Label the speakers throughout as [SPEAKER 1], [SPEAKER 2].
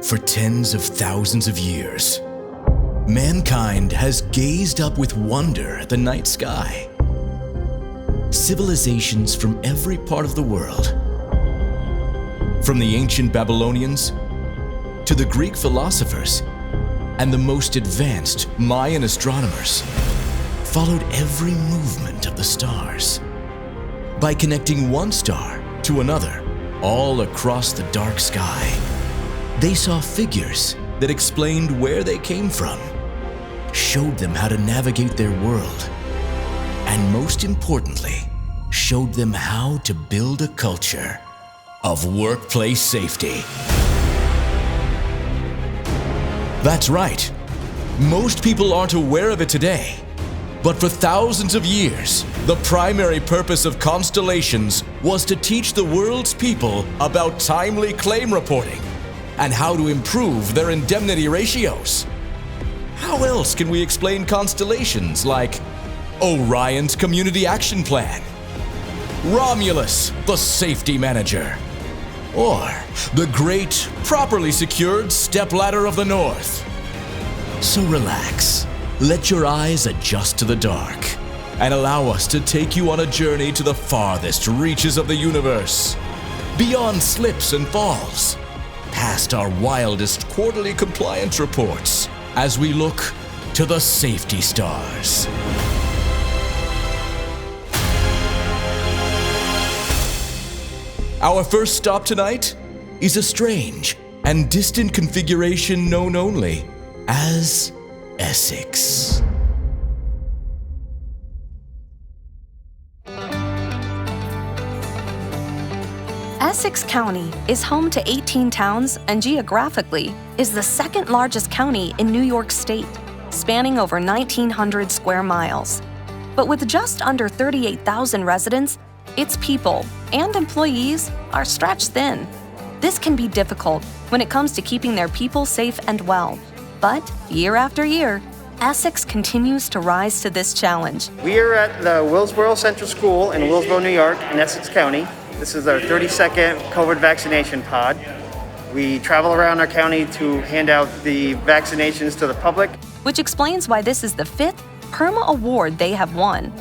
[SPEAKER 1] For tens of thousands of years, mankind has gazed up with wonder at the night sky. Civilizations from every part of the world, from the ancient Babylonians to the Greek philosophers and the most advanced Mayan astronomers, followed every movement of the stars. By connecting one star to another all across the dark sky, they saw figures that explained where they came from, showed them how to navigate their world, and most importantly, showed them how to build a culture of workplace safety. That's right. Most people aren't aware of it today. But for thousands of years, the primary purpose of constellations was to teach the world's people about timely claim reporting and how to improve their indemnity ratios. How else can we explain constellations like Orion's Community Action Plan, Romulus, the Safety Manager, or the great, properly secured Stepladder of the North? So relax, let your eyes adjust to the dark, and allow us to take you on a journey to the farthest reaches of the universe, beyond slips and falls, past our wildest quarterly compliance reports, as we look to the safety stars. Our first stop tonight is a strange and distant configuration known only as Essex.
[SPEAKER 2] Essex County is home to 18 towns and geographically is the second largest county in New York State, spanning over 1,900 square miles. But with just under 38,000 residents, its people and employees are stretched thin. This can be difficult when it comes to keeping their people safe and well. But year after year, Essex continues to rise to this challenge.
[SPEAKER 3] We are at the Willsboro Central School in Willsboro, New York, in Essex County. This is our 32nd COVID vaccination pod. We travel around our county to hand out the vaccinations to the public.
[SPEAKER 2] Which explains why this is the 5th PERMA Award they have won.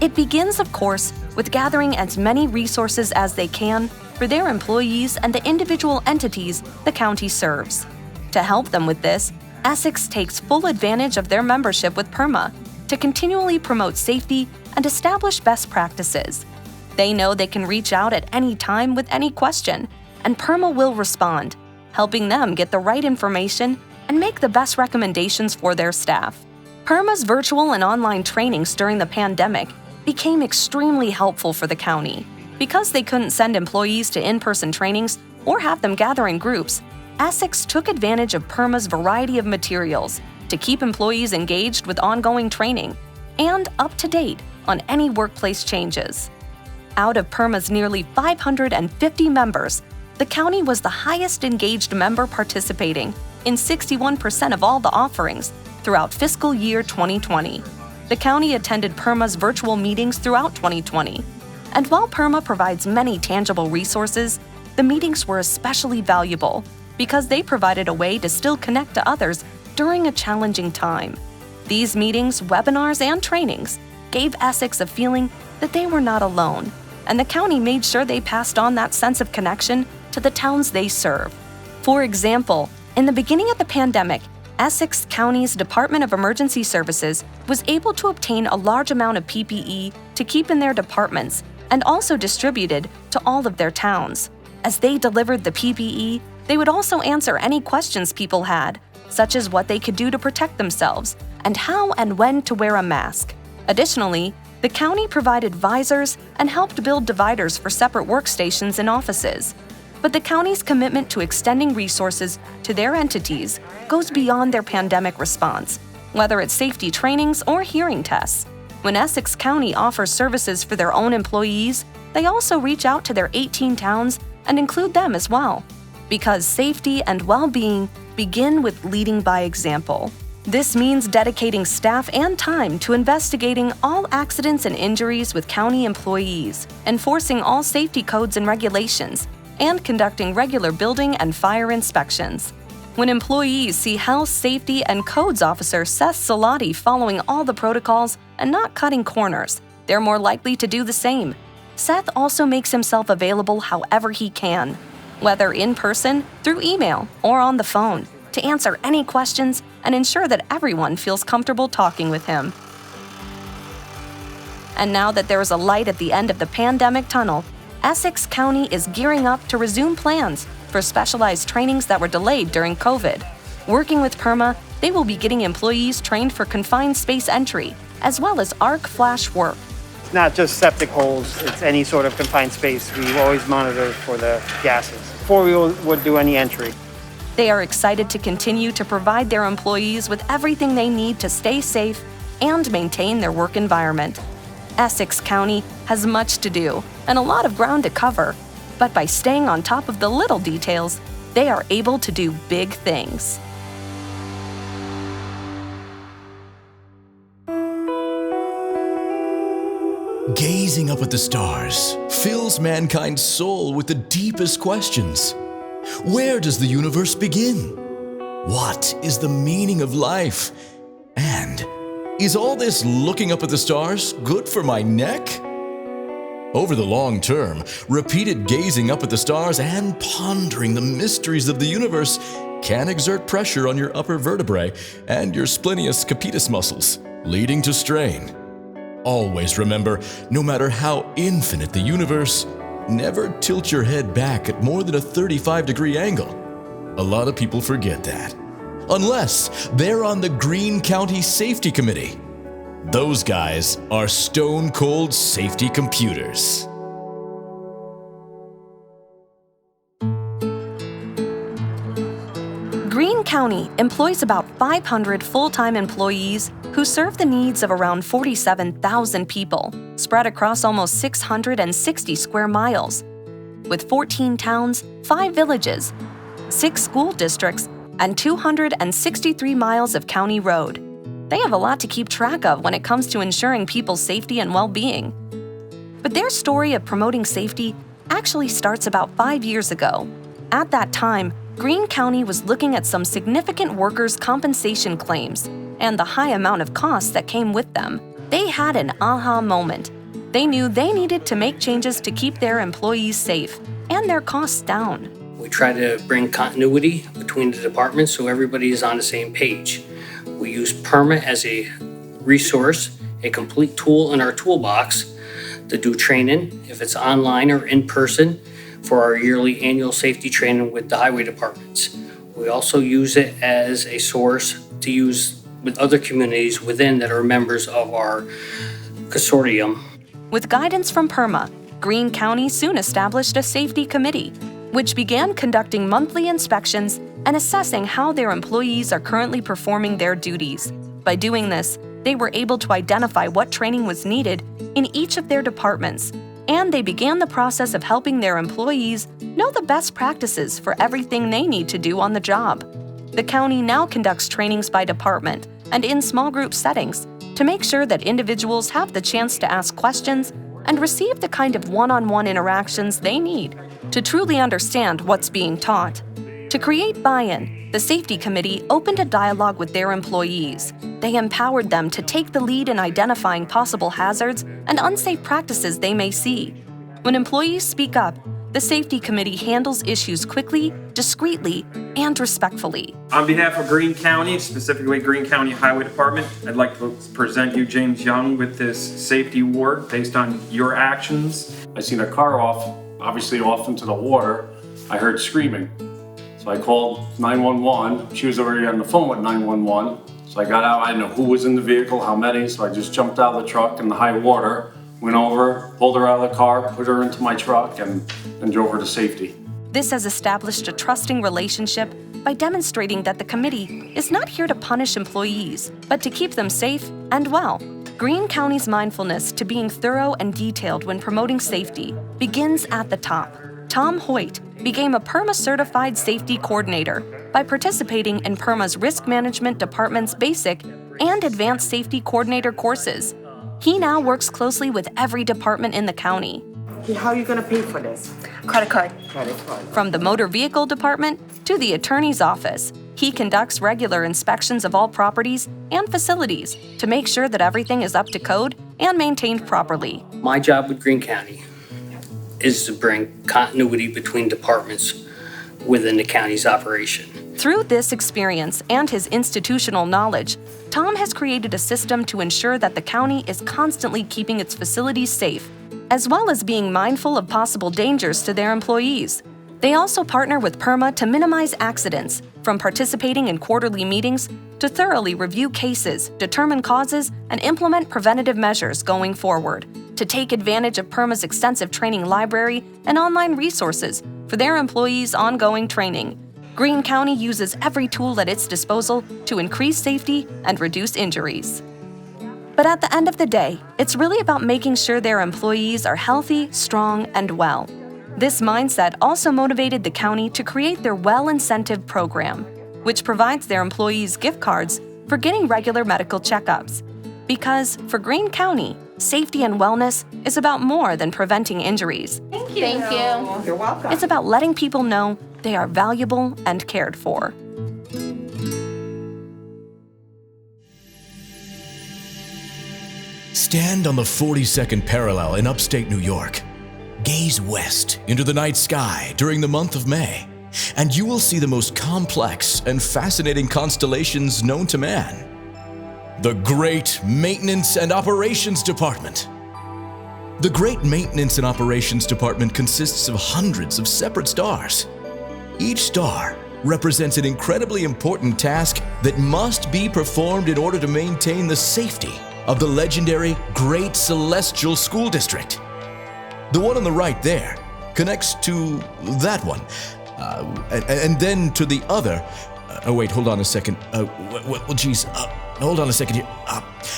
[SPEAKER 2] It begins, of course, with gathering as many resources as they can for their employees and the individual entities the county serves. To help them with this, Essex takes full advantage of their membership with PERMA to continually promote safety and establish best practices. They know they can reach out at any time with any question, and PERMA will respond, helping them get the right information and make the best recommendations for their staff. PERMA's virtual and online trainings during the pandemic became extremely helpful for the county. Because they couldn't send employees to in-person trainings or have them gather in groups, Essex took advantage of PERMA's variety of materials to keep employees engaged with ongoing training and up to date on any workplace changes. Out of PERMA's nearly 550 members, the county was the highest engaged member participating in 61% of all the offerings throughout fiscal year 2020. The county attended PERMA's virtual meetings throughout 2020. And while PERMA provides many tangible resources, the meetings were especially valuable because they provided a way to still connect to others during a challenging time. These meetings, webinars, and trainings gave Essex a feeling that they were not alone, and the county made sure they passed on that sense of connection to the towns they serve. For example, in the beginning of the pandemic, Essex County's Department of Emergency Services was able to obtain a large amount of PPE to keep in their departments and also distributed to all of their towns. As they delivered the PPE, they would also answer any questions people had, such as what they could do to protect themselves and how and when to wear a mask. Additionally, the county provided visors and helped build dividers for separate workstations in offices. But the county's commitment to extending resources to their entities goes beyond their pandemic response, whether it's safety trainings or hearing tests. When Essex County offers services for their own employees, they also reach out to their 18 towns and include them as well. Because safety and well-being begin with leading by example. This means dedicating staff and time to investigating all accidents and injuries with county employees, enforcing all safety codes and regulations, and conducting regular building and fire inspections. When employees see Health, Safety, and Codes Officer Seth Salati following all the protocols and not cutting corners, they're more likely to do the same. Seth also makes himself available however he can, whether in person, through email, or on the phone, to answer any questions and ensure that everyone feels comfortable talking with him. And now that there is a light at the end of the pandemic tunnel, Essex County is gearing up to resume plans for specialized trainings that were delayed during COVID. Working with PERMA, they will be getting employees trained for confined space entry, as well as arc flash work.
[SPEAKER 3] It's not just septic holes, it's any sort of confined space. We always monitor for the gases before we would do any entry.
[SPEAKER 2] They are excited to continue to provide their employees with everything they need to stay safe and maintain their work environment. Essex County has much to do and a lot of ground to cover, but by staying on top of the little details, they are able to do big things.
[SPEAKER 1] Gazing up at the stars fills mankind's soul with the deepest questions. Where does the universe begin? What is the meaning of life? And is all this looking up at the stars good for my neck? Over the long term, repeated gazing up at the stars and pondering the mysteries of the universe can exert pressure on your upper vertebrae and your splenius capitis muscles, leading to strain. Always remember, no matter how infinite the universe, never tilt your head back at more than a 35-degree angle. A lot of people forget that. Unless they're on the Greene County Safety Committee. Those guys are stone-cold safety computers.
[SPEAKER 2] Greene County employs about 500 full-time employees who serve the needs of around 47,000 people, spread across almost 660 square miles. With 14 towns, 5 villages, 6 school districts, and 263 miles of county road. They have a lot to keep track of when it comes to ensuring people's safety and well-being. But their story of promoting safety actually starts about 5 years ago. At that time, Greene County was looking at some significant workers' compensation claims and the high amount of costs that came with them. They had an aha moment. They knew they needed to make changes to keep their employees safe and their costs down.
[SPEAKER 4] We try to bring continuity between the departments so everybody is on the same page. We use PERMA as a resource, a complete tool in our toolbox to do training, if it's online or in person, for our yearly annual safety training with the highway departments. We also use it as a source to use with other communities within that are members of our consortium.
[SPEAKER 2] With guidance from PERMA, Greene County soon established a safety committee, which began conducting monthly inspections and assessing how their employees are currently performing their duties. By doing this, they were able to identify what training was needed in each of their departments, and they began the process of helping their employees know the best practices for everything they need to do on the job. The county now conducts trainings by department and in small group settings to make sure that individuals have the chance to ask questions and receive the kind of one-on-one interactions they need to truly understand what's being taught. To create buy-in, the Safety Committee opened a dialogue with their employees. They empowered them to take the lead in identifying possible hazards and unsafe practices they may see. When employees speak up, the Safety Committee handles issues quickly, discreetly, and respectfully.
[SPEAKER 5] On behalf of Greene County, specifically Greene County Highway Department, I'd like to present you James Young with this safety award based on your actions.
[SPEAKER 6] I seen a car obviously off into the water. I heard screaming. So I called 911. She was already on the phone with 911. So I got out, I didn't know who was in the vehicle, how many, so I just jumped out of the truck in the high water, went over, pulled her out of the car, put her into my truck, and drove her to safety.
[SPEAKER 2] This has established a trusting relationship by demonstrating that the committee is not here to punish employees, but to keep them safe and well. Greene County's mindfulness to being thorough and detailed when promoting safety begins at the top. Tom Hoyt became a PERMA certified safety coordinator by participating in PERMA's Risk Management Department's basic and advanced safety coordinator courses. He now works closely with every department in the county.
[SPEAKER 7] How are you going to pay for this?
[SPEAKER 8] Credit card.
[SPEAKER 7] Credit card.
[SPEAKER 2] From the motor vehicle department to the attorney's office, He conducts regular inspections of all properties and facilities to make sure that everything is up to code and maintained properly.
[SPEAKER 4] My job with Greene County is to bring continuity between departments within the county's operation.
[SPEAKER 2] Through this experience and his institutional knowledge, Tom has created a system to ensure that the county is constantly keeping its facilities safe, as well as being mindful of possible dangers to their employees. They also partner with PERMA to minimize accidents, from participating in quarterly meetings to thoroughly review cases, determine causes, and implement preventative measures going forward, to take advantage of PERMA's extensive training library and online resources for their employees' ongoing training. Greene County uses every tool at its disposal to increase safety and reduce injuries. But at the end of the day, it's really about making sure their employees are healthy, strong, and well. This mindset also motivated the county to create their Well Incentive program, which provides their employees gift cards for getting regular medical checkups. Because for Greene County, safety and wellness is about more than preventing injuries.
[SPEAKER 7] Thank you. You're welcome.
[SPEAKER 2] It's about letting people know they are valuable and cared for.
[SPEAKER 1] Stand on the 42nd parallel in upstate New York. Gaze west into the night sky during the month of May, and you will see the most complex and fascinating constellations known to man. The Great Maintenance and Operations Department. The Great Maintenance and Operations Department consists of hundreds of separate stars. Each star represents an incredibly important task that must be performed in order to maintain the safety of the legendary Great Celestial School District. The one on the right there connects to that one, and then to the other. Wait, hold on a second. Hold on a second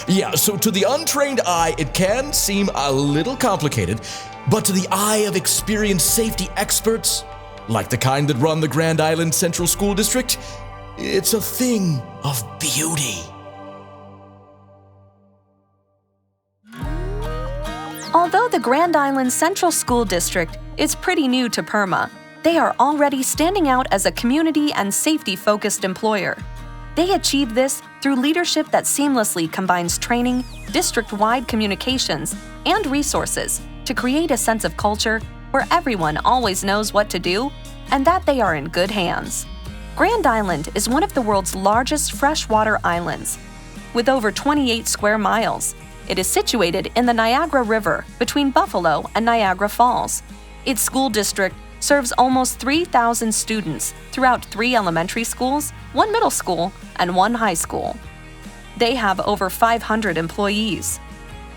[SPEAKER 1] here. So to the untrained eye, it can seem a little complicated, but to the eye of experienced safety experts, like the kind that run the Grand Island Central School District, it's a thing of beauty.
[SPEAKER 2] Although the Grand Island Central School District is pretty new to PERMA, they are already standing out as a community and safety-focused employer. They achieve this through leadership that seamlessly combines training, district-wide communications, and resources to create a sense of culture where everyone always knows what to do and that they are in good hands. Grand Island is one of the world's largest freshwater islands. With over 28 square miles, it is situated in the Niagara River between Buffalo and Niagara Falls. Its school district serves almost 3,000 students throughout 3 elementary schools, 1 middle school, and 1 high school. They have over 500 employees.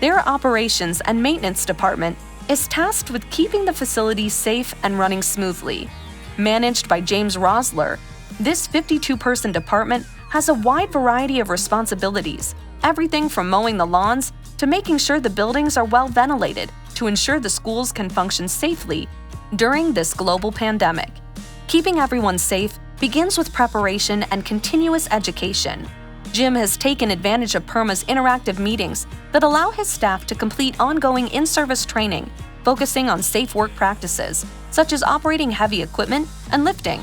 [SPEAKER 2] Their operations and maintenance department is tasked with keeping the facility safe and running smoothly. Managed by James Rosler, this 52-person department has a wide variety of responsibilities, everything from mowing the lawns to making sure the buildings are well ventilated to ensure the schools can function safely during this global pandemic. Keeping everyone safe begins with preparation and continuous education. Jim has taken advantage of PERMA's interactive meetings that allow his staff to complete ongoing in-service training, focusing on safe work practices, such as operating heavy equipment and lifting.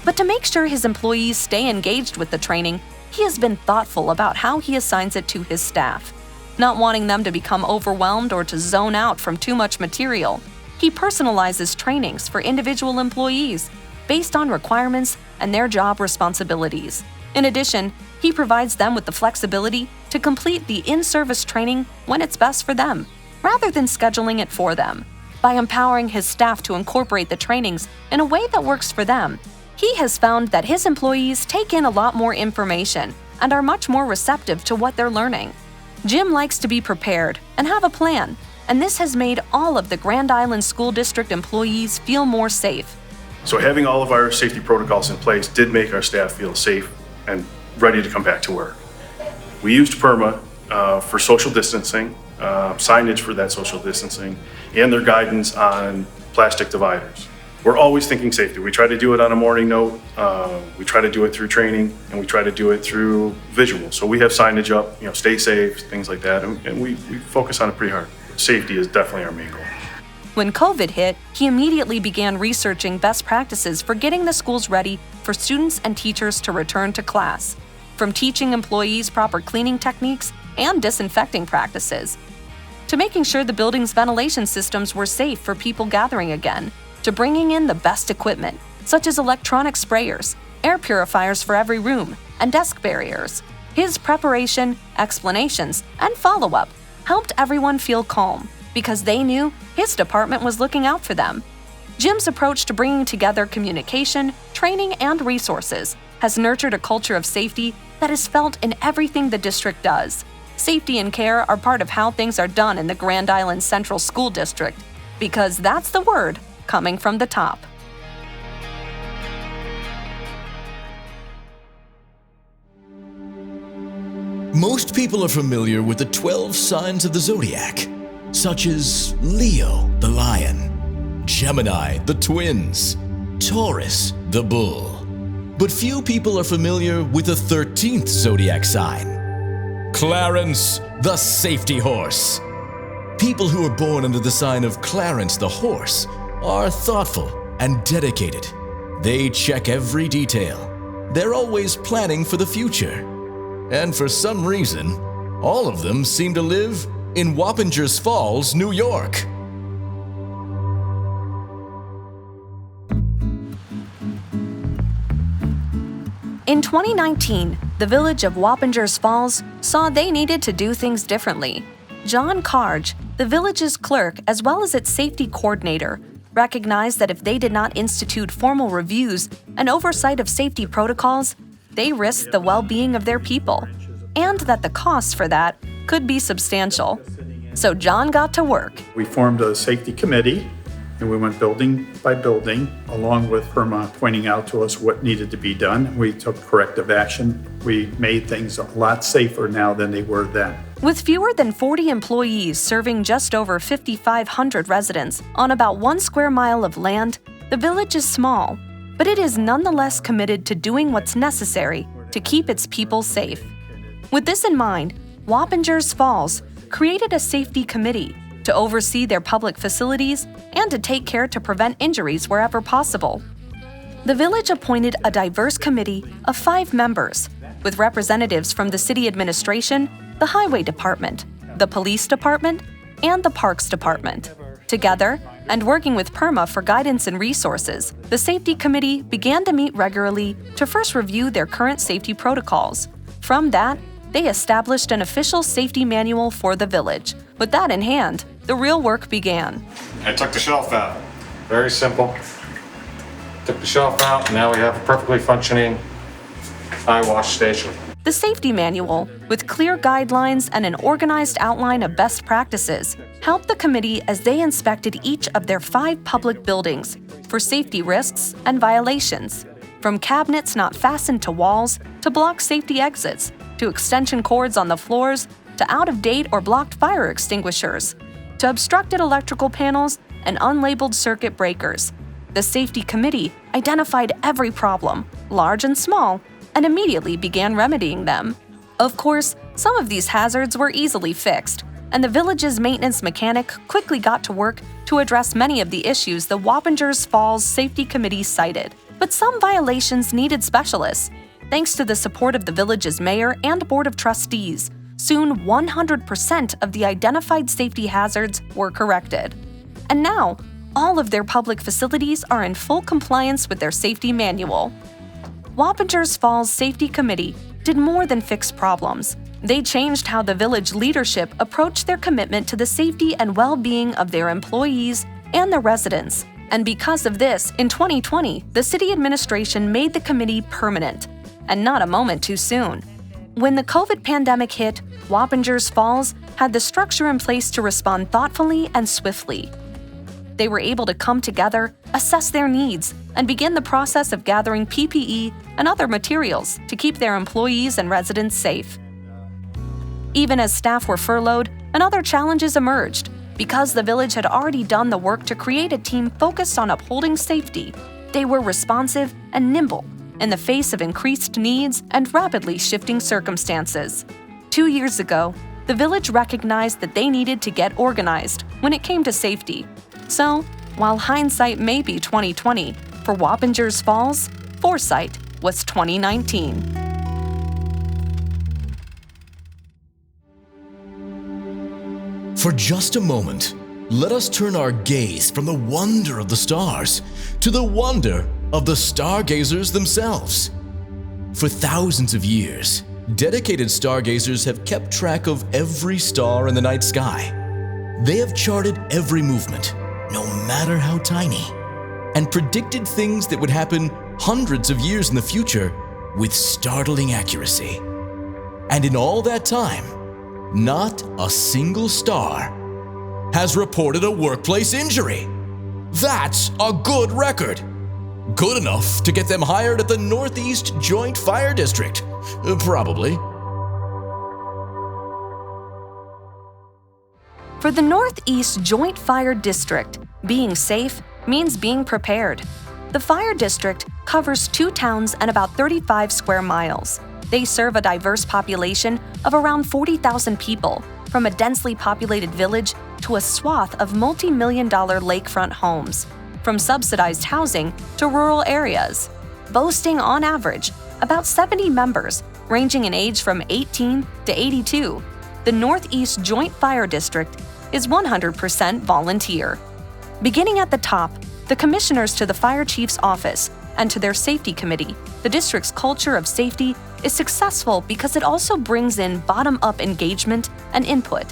[SPEAKER 2] But to make sure his employees stay engaged with the training, he has been thoughtful about how he assigns it to his staff. Not wanting them to become overwhelmed or to zone out from too much material, he personalizes trainings for individual employees based on requirements and their job responsibilities. In addition, he provides them with the flexibility to complete the in-service training when it's best for them, rather than scheduling it for them. By empowering his staff to incorporate the trainings in a way that works for them, he has found that his employees take in a lot more information and are much more receptive to what they're learning. Jim likes to be prepared and have a plan, and this has made all of the Grand Island School District employees feel more safe.
[SPEAKER 8] So having all of our safety protocols in place did make our staff feel safe and ready to come back to work. We used PERMA for social distancing, signage for that social distancing, and their guidance on plastic dividers. We're always thinking safety. We try to do it on a morning note, we try to do it through training, and we try to do it through visual. So we have signage up, stay safe, things like that, and we focus on it pretty hard. Safety is definitely our main goal.
[SPEAKER 2] When COVID hit, he immediately began researching best practices for getting the schools ready for students and teachers to return to class, from teaching employees proper cleaning techniques and disinfecting practices, to making sure the building's ventilation systems were safe for people gathering again, to bringing in the best equipment, such as electronic sprayers, air purifiers for every room, and desk barriers. His preparation, explanations, and follow-up helped everyone feel calm because they knew his department was looking out for them. Jim's approach to bringing together communication, training, and resources has nurtured a culture of safety that is felt in everything the district does. Safety and care are part of how things are done in the Grand Island Central School District, because that's the word coming from the top.
[SPEAKER 1] Most people are familiar with the 12 signs of the zodiac, such as Leo, the lion, Gemini, the twins, Taurus, the bull. But few people are familiar with the 13th zodiac sign, Clarence, the safety horse. People who are born under the sign of Clarence the horse are thoughtful and dedicated. They check every detail. They're always planning for the future. And for some reason, all of them seem to live in Wappingers Falls, New York.
[SPEAKER 2] In 2019, the village of Wappingers Falls saw they needed to do things differently. John Carge, the village's clerk as well as its safety coordinator, recognized that if they did not institute formal reviews and oversight of safety protocols, they risked the well-being of their people, and that the costs for that could be substantial. So John got to work.
[SPEAKER 9] We formed a safety committee, and we went building by building, along with PERMA pointing out to us what needed to be done. We took corrective action. We made things a lot safer now than they were then.
[SPEAKER 2] With fewer than 40 employees serving just over 5,500 residents on about 1 square mile of land, the village is small, but it is nonetheless committed to doing what's necessary to keep its people safe. With this in mind, Wappingers Falls created a safety committee to oversee their public facilities and to take care to prevent injuries wherever possible. The village appointed a diverse committee of 5 members, with representatives from the city administration, the highway department, the police department, and the parks department. Together, and working with PERMA for guidance and resources, the safety committee began to meet regularly to first review their current safety protocols. From that, they established an official safety manual for the village. With that in hand, the real work began.
[SPEAKER 10] I took the shelf out. Very simple. Took the shelf out, and now we have a perfectly functioning eye wash station.
[SPEAKER 2] The safety manual, with clear guidelines and an organized outline of best practices, helped the committee as they inspected each of their 5 public buildings for safety risks and violations, from cabinets not fastened to walls to block safety exits, to extension cords on the floors, to out-of-date or blocked fire extinguishers, to obstructed electrical panels and unlabeled circuit breakers. The safety committee identified every problem, large and small, and immediately began remedying them. Of course, some of these hazards were easily fixed, and the village's maintenance mechanic quickly got to work to address many of the issues the Wappingers Falls Safety Committee cited. But some violations needed specialists. Thanks to the support of the village's mayor and board of trustees, soon 100% of the identified safety hazards were corrected. And now, all of their public facilities are in full compliance with their safety manual. Wappingers Falls Safety Committee did more than fix problems. They changed how the village leadership approached their commitment to the safety and well-being of their employees and the residents. And because of this, in 2020, the city administration made the committee permanent, and not a moment too soon. When the COVID pandemic hit, Wappingers Falls had the structure in place to respond thoughtfully and swiftly. They were able to come together, assess their needs, and begin the process of gathering PPE and other materials to keep their employees and residents safe. Even as staff were furloughed and other challenges emerged, because the village had already done the work to create a team focused on upholding safety, they were responsive and nimble in the face of increased needs and rapidly shifting circumstances. 2 years ago, the village recognized that they needed to get organized when it came to safety. So, while hindsight may be 2020, for Wappingers Falls, foresight was 2019.
[SPEAKER 1] For just a moment, let us turn our gaze from the wonder of the stars to the wonder of the stargazers themselves. For thousands of years, dedicated stargazers have kept track of every star in the night sky. They have charted every movement, no matter how tiny, and predicted things that would happen hundreds of years in the future with startling accuracy. And in all that time, not a single star has reported a workplace injury. That's a good record. Good enough to get them hired at the Northeast Joint Fire District. Probably.
[SPEAKER 2] For the Northeast Joint Fire District, being safe means being prepared. The fire district covers 2 towns and about 35 square miles. They serve a diverse population of around 40,000 people, from a densely populated village to a swath of multi-million-dollar lakefront homes, from subsidized housing to rural areas, boasting on average about 70 members ranging in age from 18 to 82. The Northeast Joint Fire District is 100% volunteer. Beginning at the top, the commissioners to the fire chief's office and to their safety committee, the district's culture of safety is successful because it also brings in bottom-up engagement and input.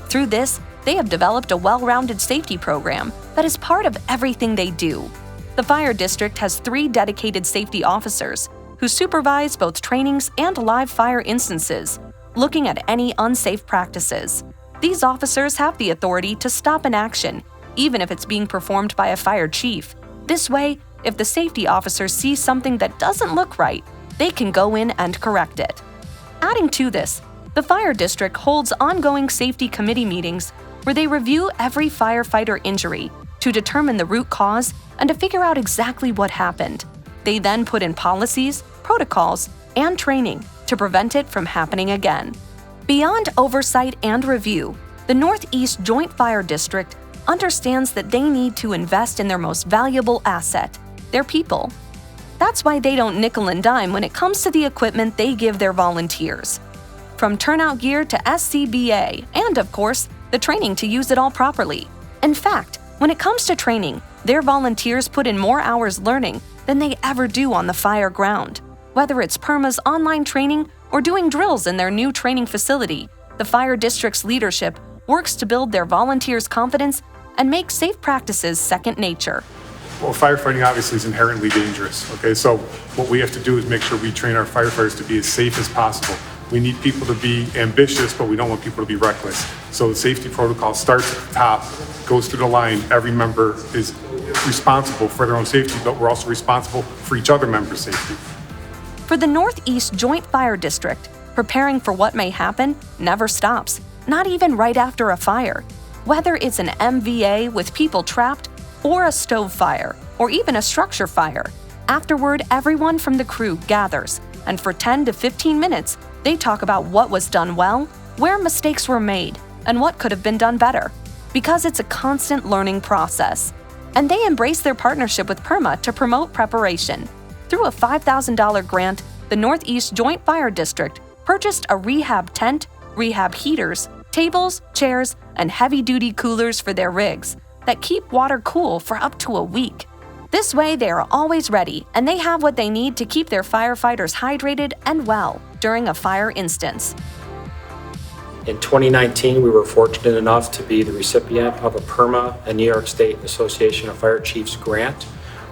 [SPEAKER 2] Through this, they have developed a well-rounded safety program that is part of everything they do. The fire district has 3 dedicated safety officers who supervise both trainings and live fire instances, looking at any unsafe practices. These officers have the authority to stop an action, even if it's being performed by a fire chief. This way, if the safety officers see something that doesn't look right, they can go in and correct it. Adding to this, the fire district holds ongoing safety committee meetings where they review every firefighter injury to determine the root cause and to figure out exactly what happened. They then put in policies, protocols, and training to prevent it from happening again. Beyond oversight and review, the Northeast Joint Fire District understands that they need to invest in their most valuable asset, their people. That's why they don't nickel and dime when it comes to the equipment they give their volunteers. From turnout gear to SCBA, and of course, the training to use it all properly. In fact, when it comes to training, their volunteers put in more hours learning than they ever do on the fire ground. Whether it's PERMA's online training or doing drills in their new training facility, the fire district's leadership works to build their volunteers' confidence and make safe practices second nature.
[SPEAKER 11] Well, firefighting obviously is inherently dangerous, okay? So what we have to do is make sure we train our firefighters to be as safe as possible. We need people to be ambitious, but we don't want people to be reckless. So the safety protocol starts at the top, goes through the line. Every member is responsible for their own safety, but we're also responsible for each other member's safety.
[SPEAKER 2] For the Northeast Joint Fire District, preparing for what may happen never stops, not even right after a fire. Whether it's an MVA with people trapped, or a stove fire, or even a structure fire, afterward everyone from the crew gathers, and for 10 to 15 minutes, they talk about what was done well, where mistakes were made, and what could have been done better. Because it's a constant learning process. And they embrace their partnership with PERMA to promote preparation. Through a $5,000 grant, the Northeast Joint Fire District purchased a rehab tent, rehab heaters, tables, chairs, and heavy-duty coolers for their rigs that keep water cool for up to a week. This way, they are always ready, and they have what they need to keep their firefighters hydrated and well during a fire instance.
[SPEAKER 12] In 2019, we were fortunate enough to be the recipient of a PERMA and New York State Association of Fire Chiefs grant,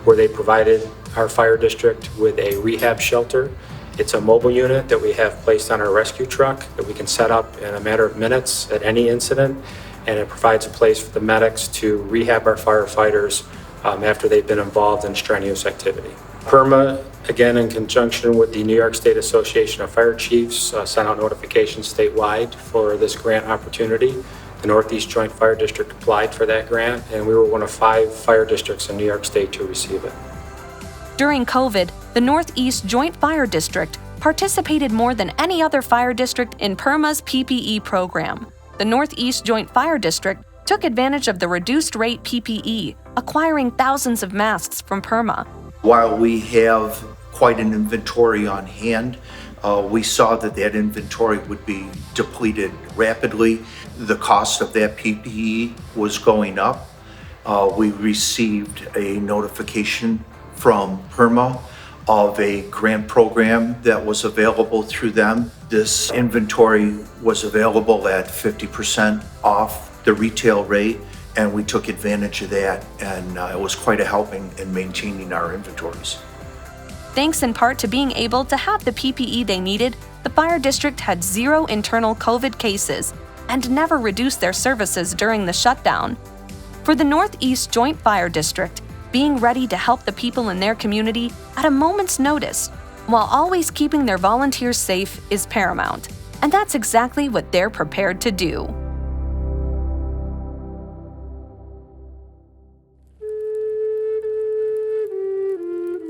[SPEAKER 12] where they provided our fire district with a rehab shelter. It's a mobile unit that we have placed on our rescue truck that we can set up in a matter of minutes at any incident, and it provides a place for the medics to rehab our firefighters after they've been involved in strenuous activity. PERMA, again in conjunction with the New York State Association of Fire Chiefs, sent out notifications statewide for this grant opportunity. The Northeast Joint Fire District applied for that grant, and we were one of 5 fire districts in New York State to receive it.
[SPEAKER 2] During COVID, the Northeast Joint Fire District participated more than any other fire district in PERMA's PPE program. The Northeast Joint Fire District took advantage of the reduced rate PPE, acquiring thousands of masks from PERMA.
[SPEAKER 13] While we have quite an inventory on hand, we saw that inventory would be depleted rapidly. The cost of that PPE was going up. We received a notification from PERMA of a grant program that was available through them. This inventory was available at 50% off the retail rate, and we took advantage of that, and it was quite a helping in maintaining our inventories.
[SPEAKER 2] Thanks in part to being able to have the PPE they needed, the fire district had 0 internal COVID cases and never reduced their services during the shutdown. For the Northeast Joint Fire District, being ready to help the people in their community at a moment's notice, while always keeping their volunteers safe, is paramount. And that's exactly what they're prepared to do.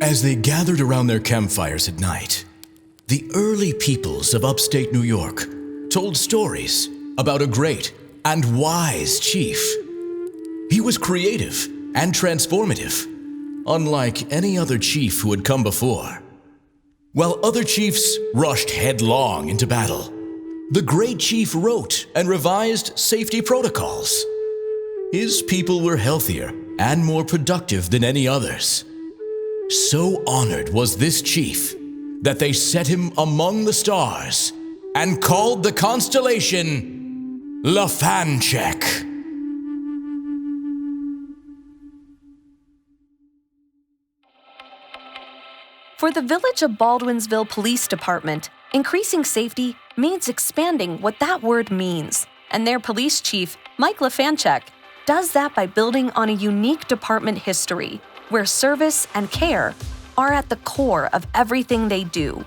[SPEAKER 1] As they gathered around their campfires at night, the early peoples of upstate New York told stories about a great and wise chief. He was creative and transformative, unlike any other chief who had come before. While other chiefs rushed headlong into battle, the great chief wrote and revised safety protocols. His people were healthier and more productive than any others. So honored was this chief that they set him among the stars and called the constellation Lafanchek.
[SPEAKER 2] For the village of Baldwinsville Police Department, increasing safety means expanding what that word means, and their police chief, Mike Lafanchek, does that by building on a unique department history where service and care are at the core of everything they do.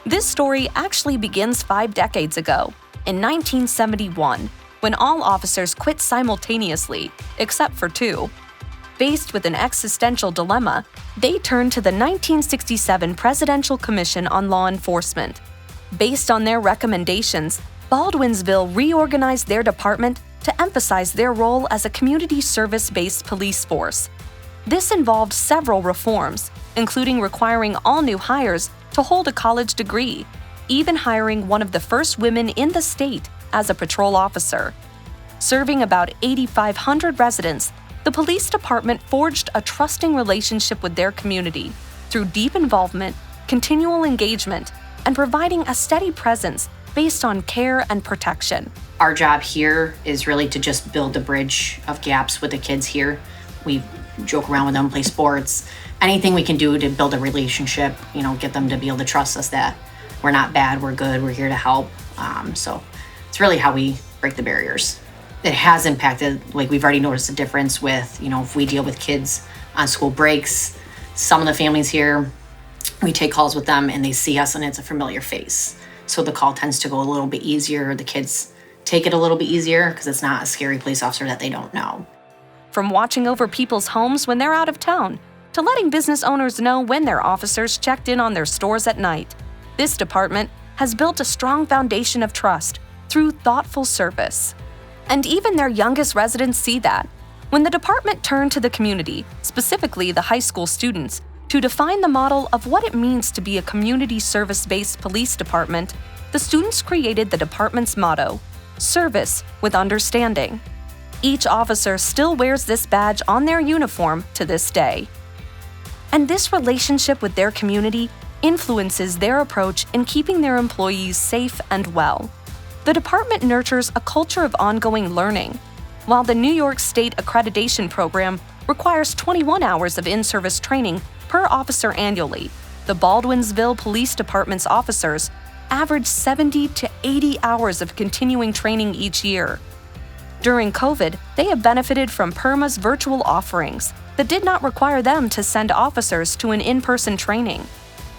[SPEAKER 2] This story actually begins 5 decades ago, in 1971, when all officers quit simultaneously, except for 2. Faced with an existential dilemma, they turned to the 1967 Presidential Commission on Law Enforcement. Based on their recommendations, Baldwinsville reorganized their department to emphasize their role as a community service-based police force. This involved several reforms, including requiring all new hires to hold a college degree, even hiring one of the first women in the state as a patrol officer. Serving about 8,500 residents, the police department forged a trusting relationship with their community through deep involvement, continual engagement, and providing a steady presence based on care and protection.
[SPEAKER 14] Our job here is really to just build the bridge of gaps with the kids here. We joke around with them, play sports, anything we can do to build a relationship, get them to be able to trust us that we're not bad, we're good, we're here to help. So it's really how we break the barriers. It has impacted, we've already noticed a difference with, if we deal with kids on school breaks, some of the families here, we take calls with them and they see us and it's a familiar face. So the call tends to go a little bit easier. The kids take it a little bit easier because it's not a scary police officer that they don't know.
[SPEAKER 2] From watching over people's homes when they're out of town, to letting business owners know when their officers checked in on their stores at night, this department has built a strong foundation of trust through thoughtful service. And even their youngest residents see that. When the department turned to the community, specifically the high school students, to define the model of what it means to be a community service-based police department, the students created the department's motto, Service with Understanding. Each officer still wears this badge on their uniform to this day. And this relationship with their community influences their approach in keeping their employees safe and well. The department nurtures a culture of ongoing learning. While the New York State Accreditation Program requires 21 hours of in-service training per officer annually, the Baldwinsville Police Department's officers average 70 to 80 hours of continuing training each year. During COVID, they have benefited from PERMA's virtual offerings that did not require them to send officers to an in-person training.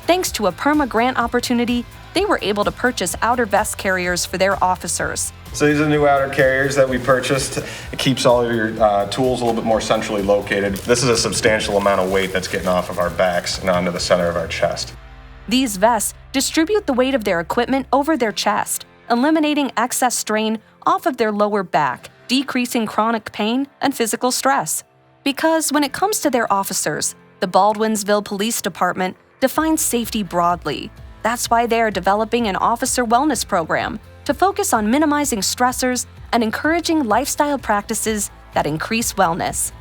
[SPEAKER 2] Thanks to a PERMA grant opportunity, they were able to purchase outer vest carriers for their officers.
[SPEAKER 15] So these are new outer carriers that we purchased. It keeps all of your tools a little bit more centrally located. This is a substantial amount of weight that's getting off of our backs and onto the center of our chest.
[SPEAKER 2] These vests distribute the weight of their equipment over their chest, eliminating excess strain off of their lower back decreasing chronic pain and physical stress. Because when it comes to their officers, the Baldwinsville Police Department defines safety broadly. That's why they are developing an officer wellness program to focus on minimizing stressors and encouraging lifestyle practices that increase wellness.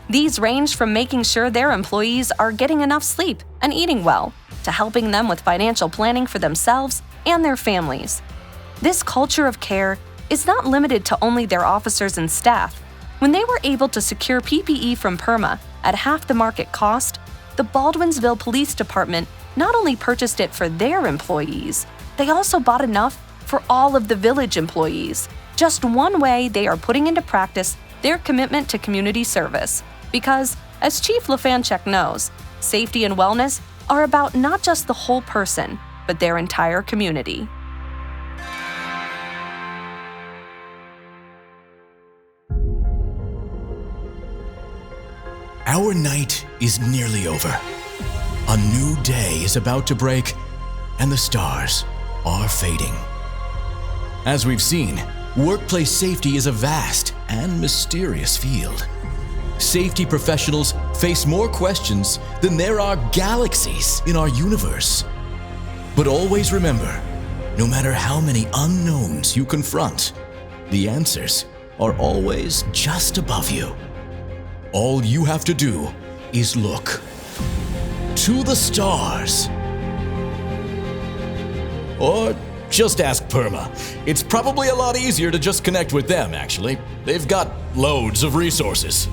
[SPEAKER 2] These range from making sure their employees are getting enough sleep and eating well, to helping them with financial planning for themselves and their families. This culture of care is not limited to only their officers and staff. When they were able to secure PPE from PERMA at half the market cost, the Baldwinsville Police Department not only purchased it for their employees, they also bought enough for all of the village employees. Just one way they are putting into practice their commitment to community service. Because, as Chief Lefanchek knows, safety and wellness are about not just the whole person, but their entire community.
[SPEAKER 1] Our night is nearly over. A new day is about to break, and the stars are fading. As we've seen, workplace safety is a vast and mysterious field. Safety professionals face more questions than there are galaxies in our universe. But always remember, no matter how many unknowns you confront, the answers are always just above you. All you have to do is look to the stars. Or just ask PERMA. It's probably a lot easier to just connect with them, actually. They've got loads of resources.